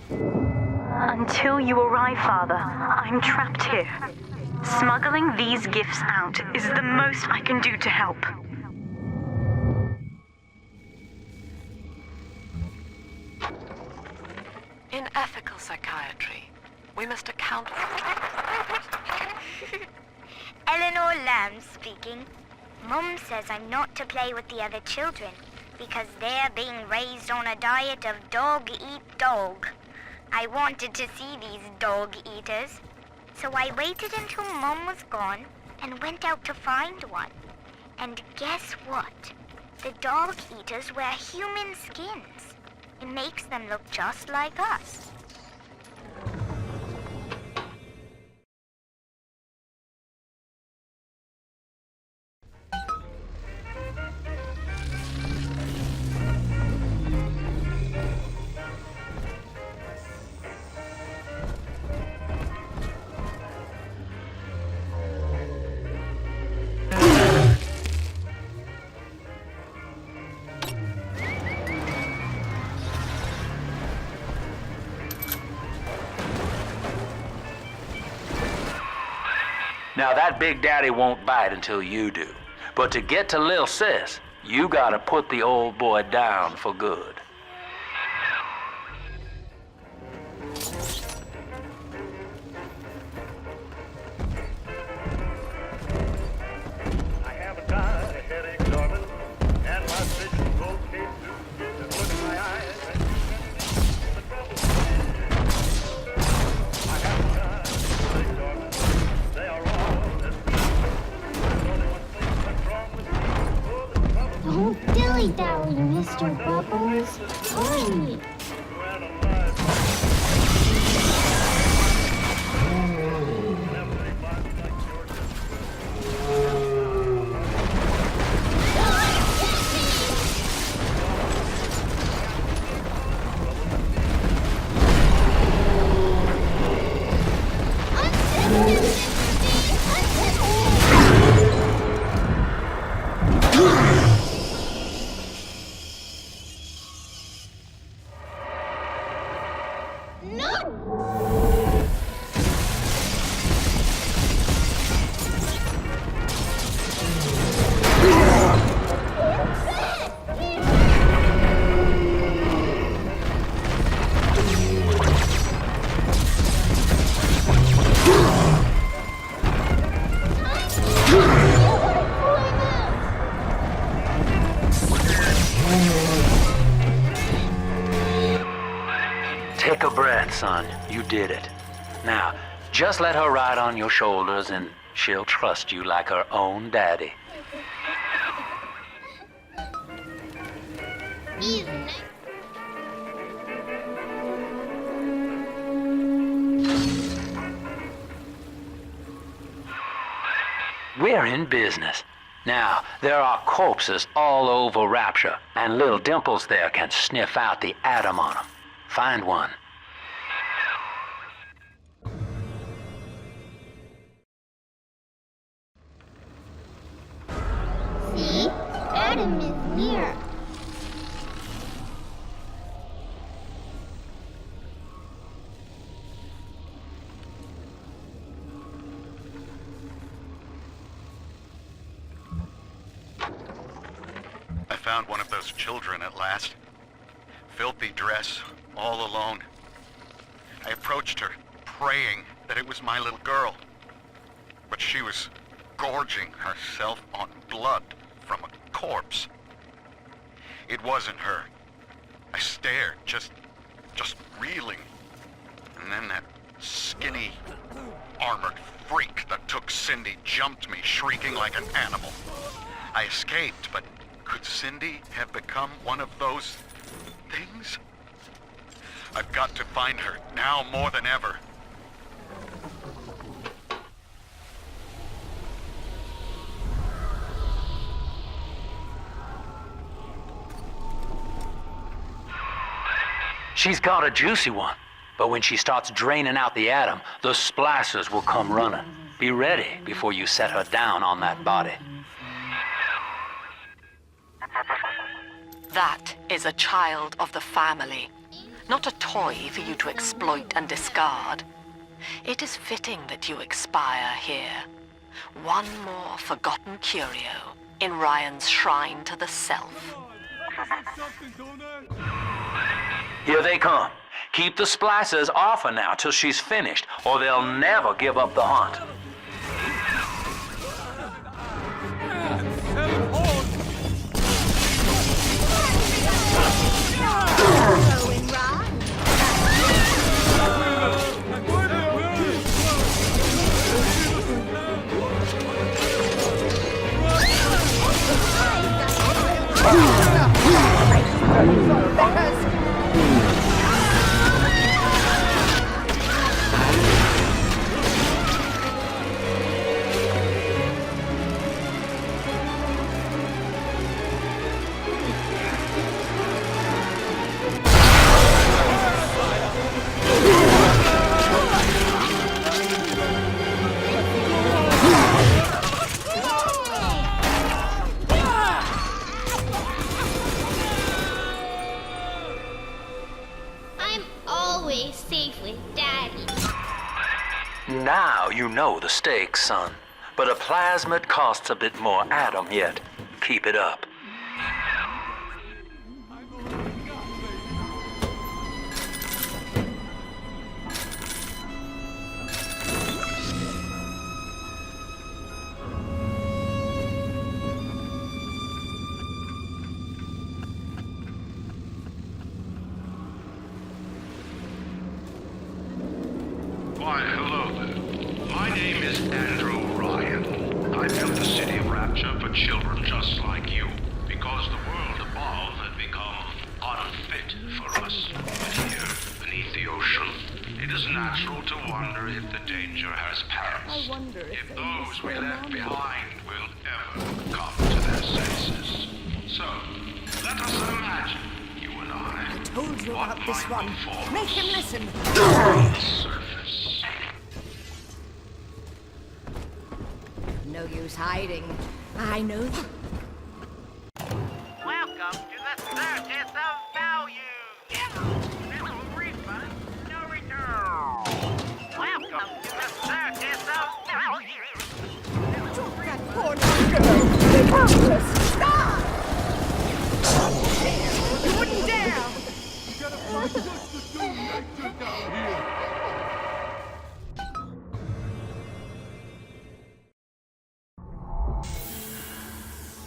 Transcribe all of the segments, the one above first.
Until you arrive, Father, I'm trapped here. Smuggling these gifts out is the most I can do to help. In ethical psychiatry, we must account for... Eleanor Lamb speaking. Mum says I'm not to play with the other children because they're being raised on a diet of dog eat dog. I wanted to see these dog eaters, so I waited until Mum was gone and went out to find one. And guess what? The dog eaters wear human skins. It makes them look just like us. Now that Big Daddy won't bite until you do. But to get to Lil Sis, you gotta put the old boy down for good. I haven't got a headache, darling, and my vision's okay too. Just look in my eyes and you can see the trouble. I haven't got a headache, darling. They are all as good. There's only one thing that's wrong with me. Oh, the trouble. Don't dilly-dally, Mr. Bubbles. Hurry! Ran alive. Never a body like yours. Take a breath, son. You did it. Now, just let her ride on your shoulders and she'll trust you like her own daddy. We're in business. Now, there are corpses all over Rapture, and little Dimples there can sniff out the atom on them. Find one. See? Adam is near. I found one of those children at last. Filthy dress, all alone. I approached her, praying that it was my little girl. But she was gorging herself on blood from a corpse. It wasn't her. I stared, just reeling. And then that skinny, armored freak that took Cindy jumped me, shrieking like an animal. I escaped, but could Cindy have become one of those things? I've got to find her, now more than ever. She's got a juicy one, but when she starts draining out the atom, the splicers will come running. Be ready before you set her down on that body. That is a child of the family. not a toy for you to exploit and discard. It is fitting that you expire here. One more forgotten curio in Ryan's shrine to the self. Here they come. Keep the splicers off her now till she's finished, or they'll never give up the hunt. I'm always safe with Daddy. Now you know the stakes, son. But a plasmid costs a bit more atom yet. Keep it up. Why, hello there. My name is Andrew Ryan. I built the city of Rapture for children just like you, because the world above had become unfit for us. But here, beneath the ocean, it is natural to wonder if the danger has passed. I wonder if those we left behind will ever come to their senses. So, let us imagine, you and I told you what about this might one. befall Make us him listen. on the surface. No use hiding. I know that. Welcome to the Circus of Value. No refund, no return. Welcome to the Circus of Value. That poor little girl. They found us. Stop! You wouldn't dare!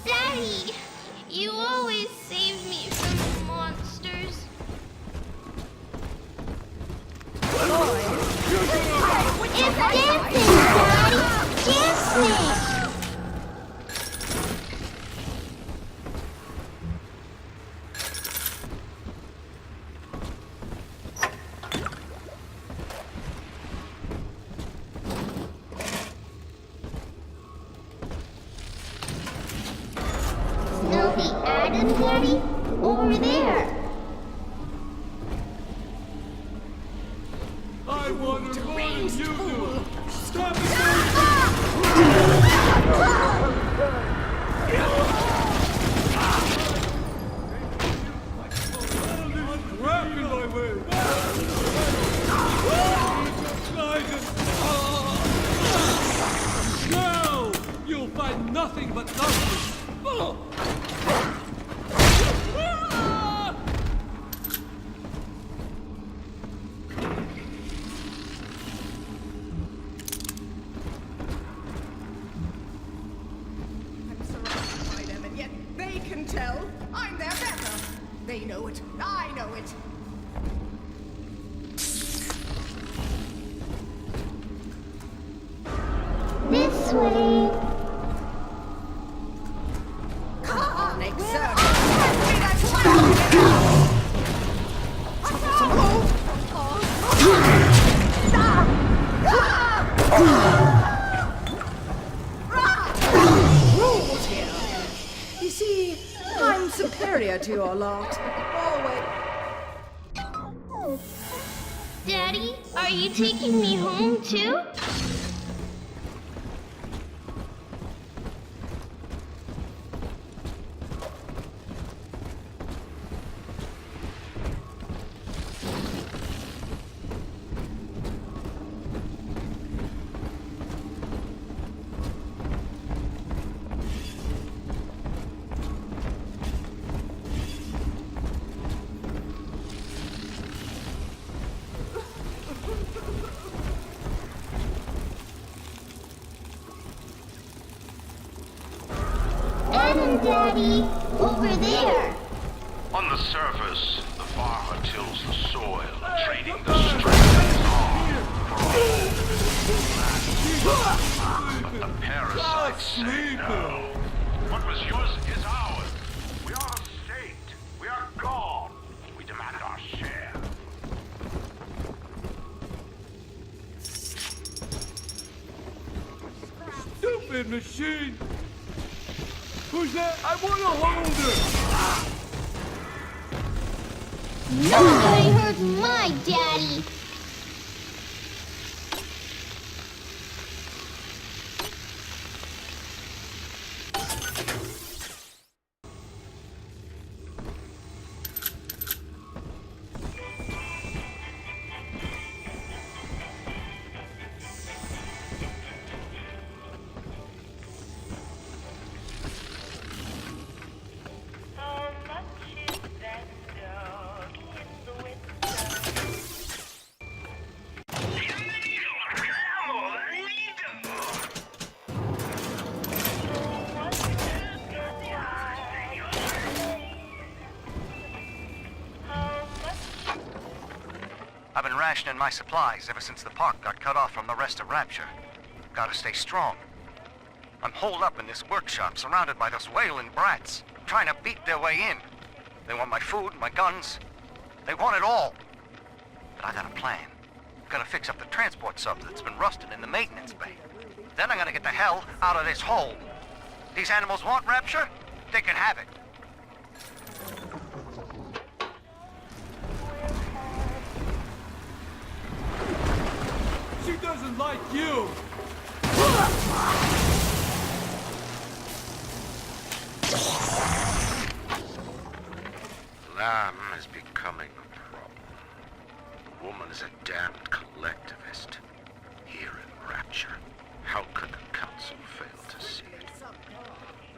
Daddy, you always save me from the monsters. It's dancing, Daddy! Dancing! Smell the Adam, Daddy? Over there. I want to raise you! Stop it! Crap in my way! Now you'll find nothing but darkness! I'm surrounded by them, and yet they can tell I'm their better. They know it. I know it. This way. Come on, exert. Hand me that child! Rules here. You see, I'm superior to your lot. Always. Daddy, are you taking me home too? Daddy. Over there. On the surface, the farmer tills the soil, trading the strength of his arm for all. But the parasites say no. What was yours is ours. We are a state. We are God. We demand our share. Stupid machine! Who's that? I want to hold her! Nobody hurt my daddy. I've been rationing my supplies ever since the park got cut off from the rest of Rapture. Gotta stay strong. I'm holed up in this workshop, surrounded by those whaling brats, trying to beat their way in. They want my food, my guns. They want it all. But I got a plan. Gotta fix up the transport sub that's been rusting in the maintenance bay. Then I'm gonna get the hell out of this hole. These animals want Rapture? They can have it. She doesn't like you! Lamb is becoming a problem. The woman is a damned collectivist. Here in Rapture, how could the council fail to see it?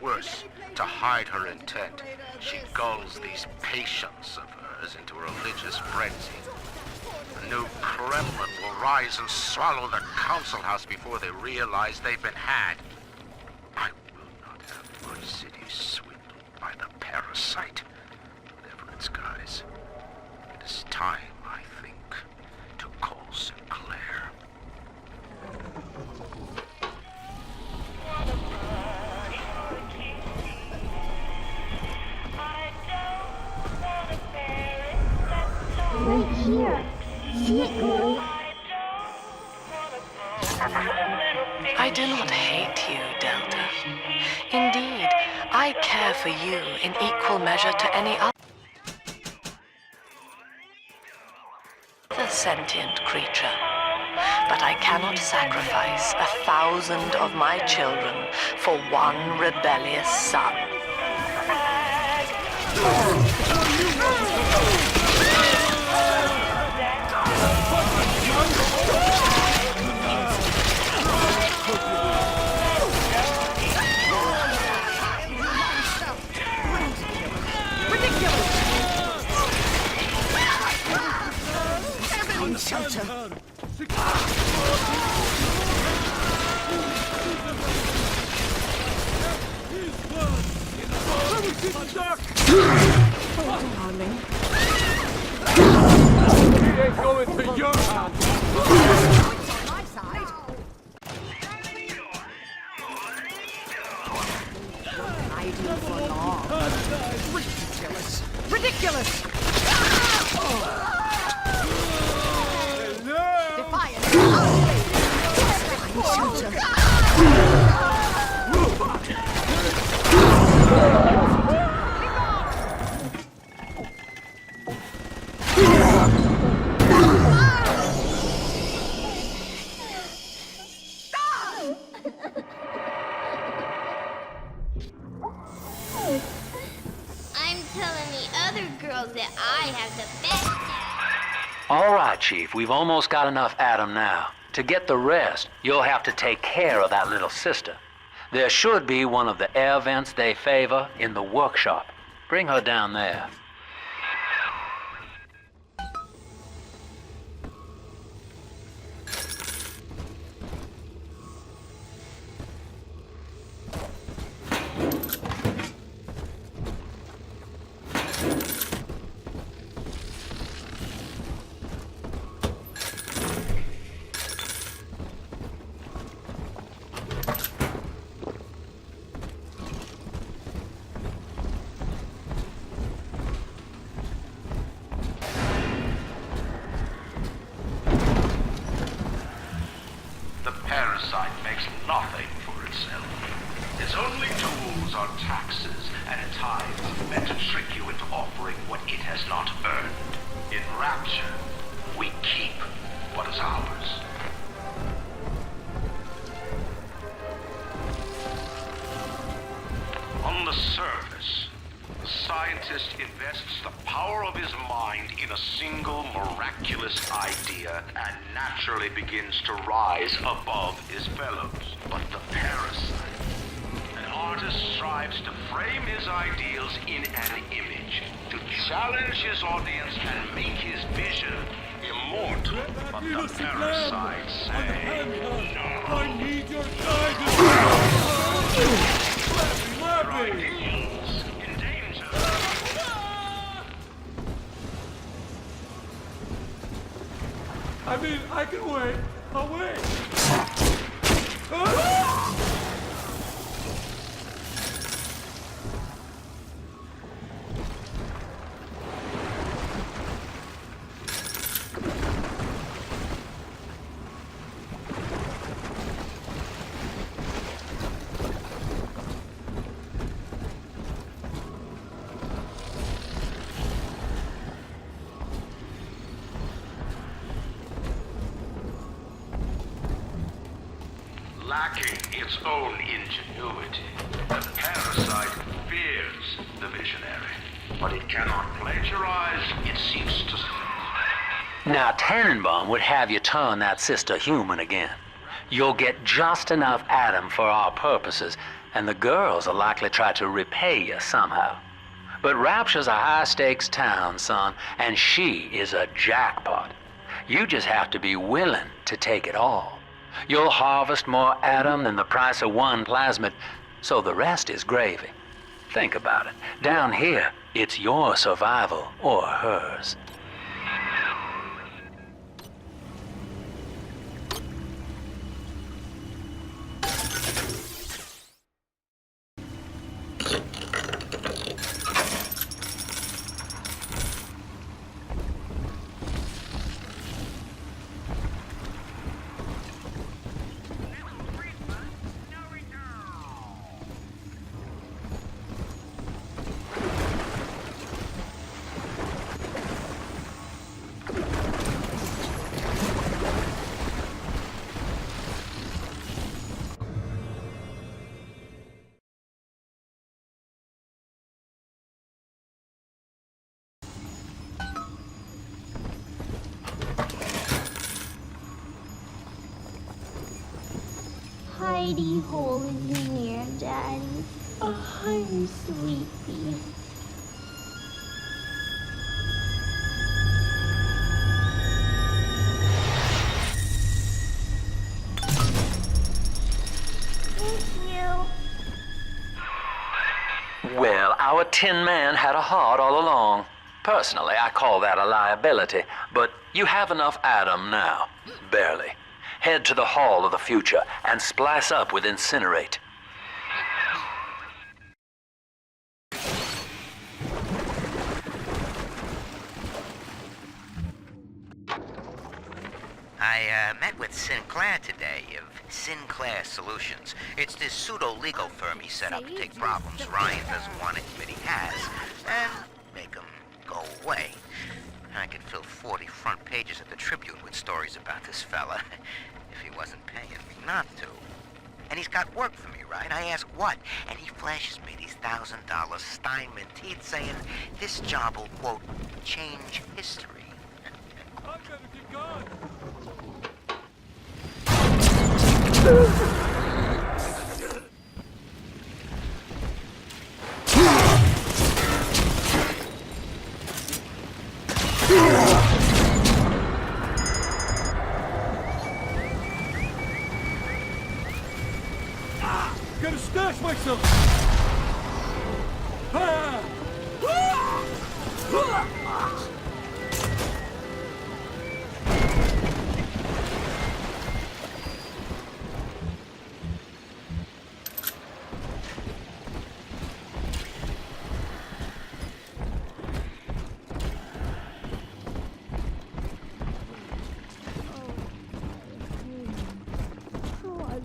Worse, to hide her intent, she gulls these patients of hers into a religious frenzy. The new Kremlin will rise and swallow the council house before they realize they've been had. I will not have my city swindled by the parasite. Whatever its guise, it is time, I think, to call Sinclair. Right here. See it, girl? I do not hate you, Delta. Indeed, I care for you in equal measure to any other sentient creature. But I cannot sacrifice 1,000 of my children for one rebellious son. He ain't going to your house! Ridiculous! Defiant! I'm telling the other girls that I have the best dad. All right, Chief, we've almost got enough Adam now. To get the rest, you'll have to take care of that little sister. There should be one of the air vents they favor in the workshop. Bring her down there. parasite makes nothing for itself. Its only tools are taxes and tithes meant to trick you into offering what it has not earned. In Rapture, we keep what is ours. On the surface, the scientist invests the power of his mind in a single miraculous idea and naturally begins to rise above his fellows. But the parasite, an artist strives to frame his ideals in an image, to challenge his audience and make his vision immortal. But the parasite say, no. I need your guidance! Ideals in danger. I mean, I can wait. I'll wait. Lacking its own ingenuity, the parasite fears the visionary. But it cannot plagiarize, it seeks to... Now, Tannenbaum would have you turn that sister human again. You'll get just enough Adam for our purposes, and the girls will likely try to repay you somehow. But Rapture's a high-stakes town, son, and she is a jackpot. You just have to be willing to take it all. You'll harvest more Adam than the price of one plasmid, so the rest is gravy. Think about it. Down here, it's your survival or hers. Heidi hole in you near, Daddy. Oh, I'm sleepy. Thank you. Well, our Tin Man had a heart all along. Personally, I call that a liability, but you have enough Adam now. Barely. Head to the Hall of the Future and splice up with INCINERATE. I met with Sinclair today of Sinclair Solutions. It's this pseudo-legal firm he set up to take problems Ryan doesn't want to admit he has and make them go away. I could fill 40 front pages of the Tribune with stories about this fella if he wasn't paying me not to. And he's got work for me, right? I ask what? And he flashes me these $1,000 Steinman teeth saying this job will, quote, change history. I better get going. Gotta stash myself! Ah! Oh, I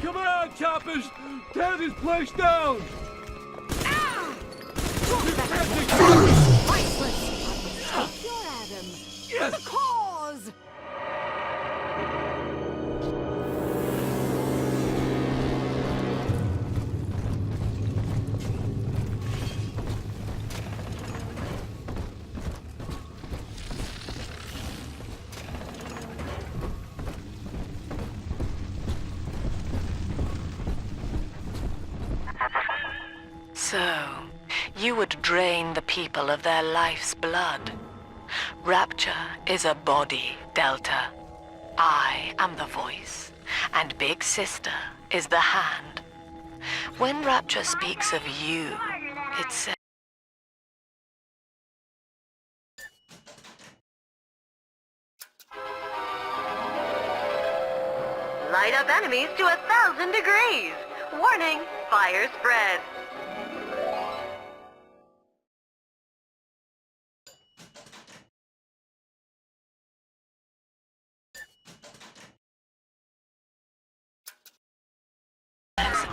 Come on, choppers! Tear this place down! Yes! The cause! So, you would drain the people of their life's blood. Rapture is a body, Delta. I am the voice, and Big Sister is the hand. When Rapture speaks of you, it says... Light up enemies to 1,000 degrees. Warning, fire spread.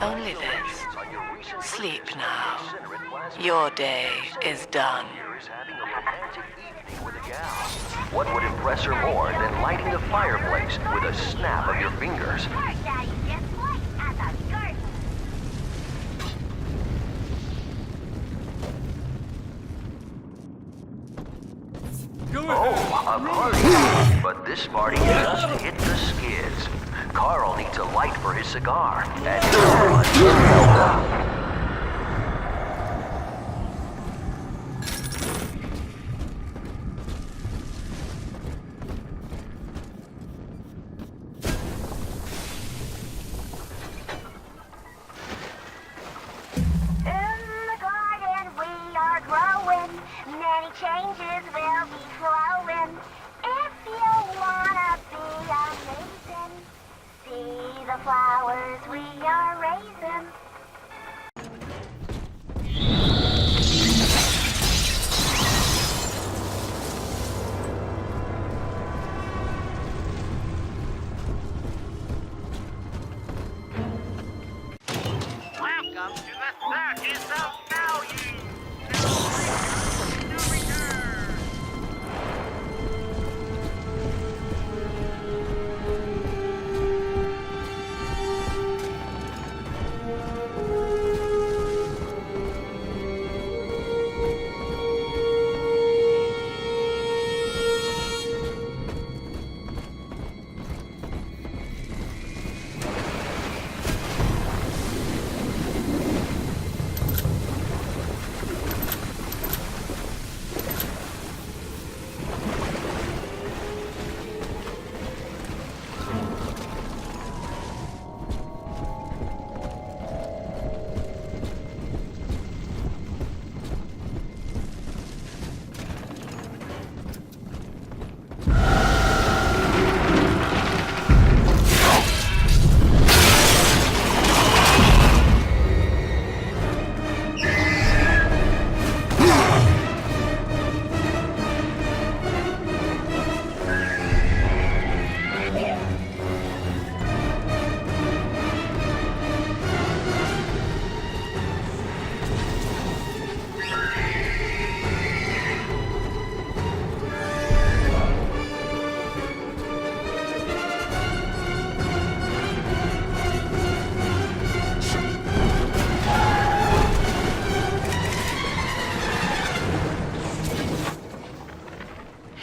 Only this. Sleep now. Your day is done. What would impress her more than lighting the fireplace with a snap of your fingers? Oh, a party! But this party just hit the skids. Carl needs a light for his cigar, and changes will be flowing. If you wanna be amazing, see the flowers we are raising. Welcome to the circus of value.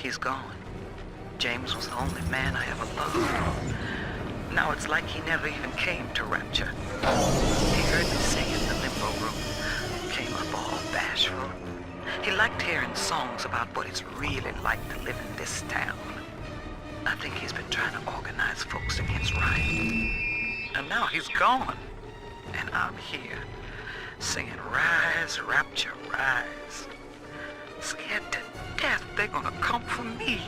He's gone. James was the only man I ever loved. Now it's like he never even came to Rapture. He heard me sing in the limbo room, came up all bashful. He liked hearing songs about what it's really like to live in this town. I think he's been trying to organize folks against Ryan. And now he's gone. And I'm here, singing Rise, Rapture, Rise. Scared to death they're gonna come for me.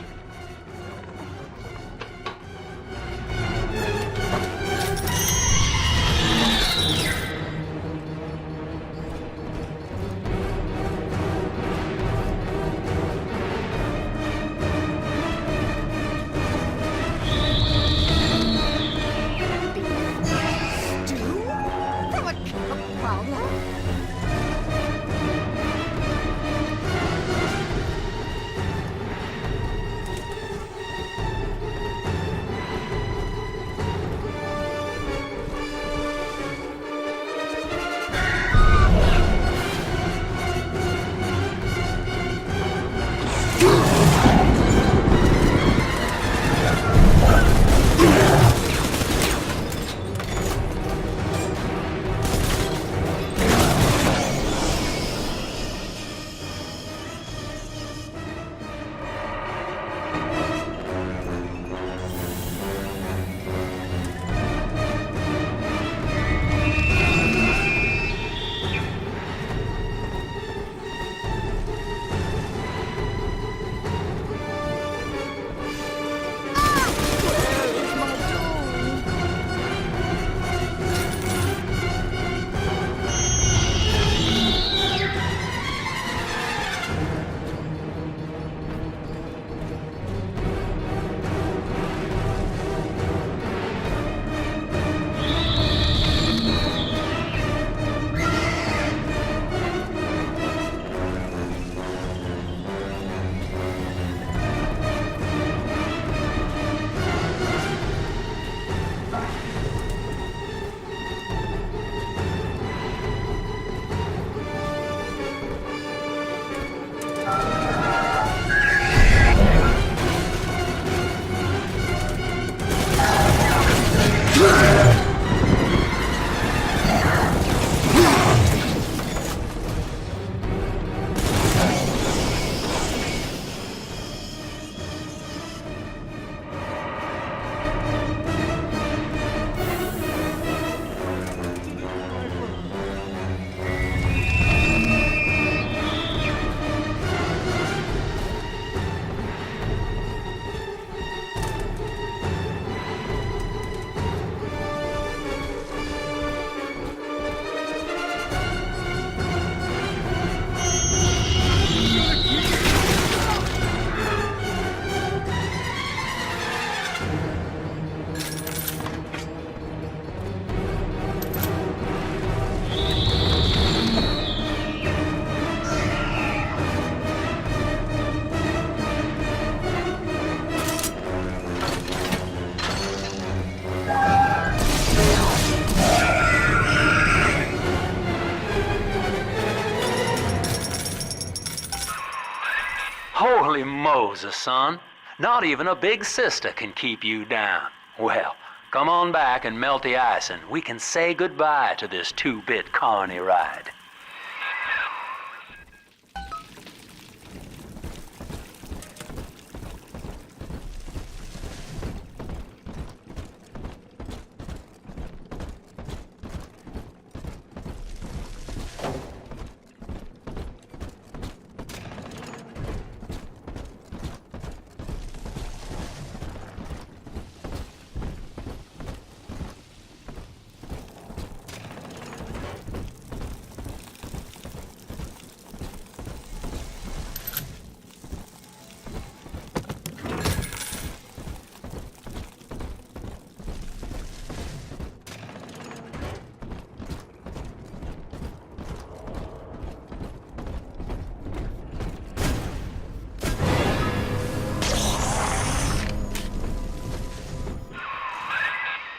Rosa, son. Not even a big sister can keep you down. Well, come on back and melt the ice and we can say goodbye to this two-bit carny ride.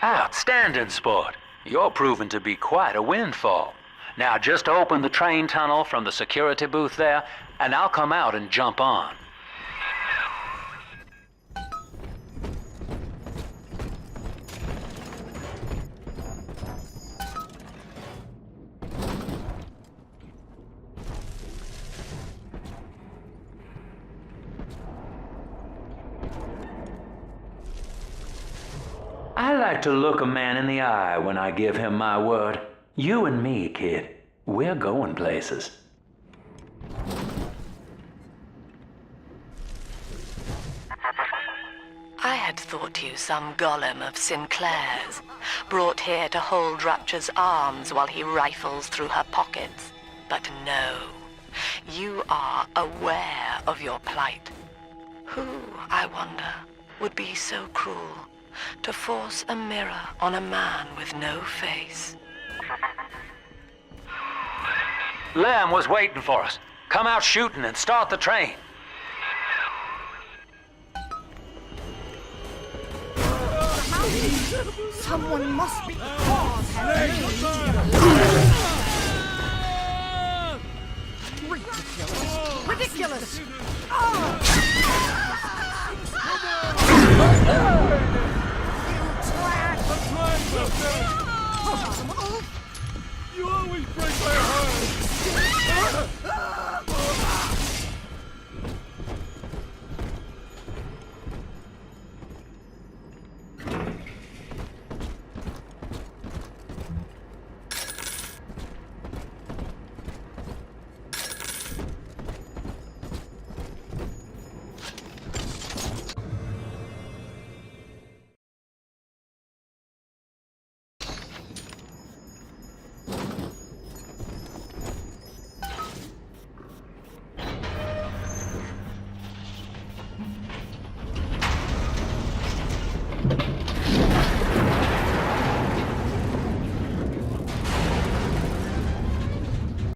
Outstanding, sport. You're proving to be quite a windfall. Now just open the train tunnel from the security booth there, and I'll come out and jump on. I like to look a man in the eye when I give him my word. You and me, kid, we're going places. I had thought you some golem of Sinclair's, brought here to hold Rapture's arms while he rifles through her pockets. But no, you are aware of your plight. Who, I wonder, would be so cruel to force a mirror on a man with no face? Lamb was waiting for us. Come out shooting and start the train. Someone must be the cause. Ridiculous! Ridiculous! You always break my heart!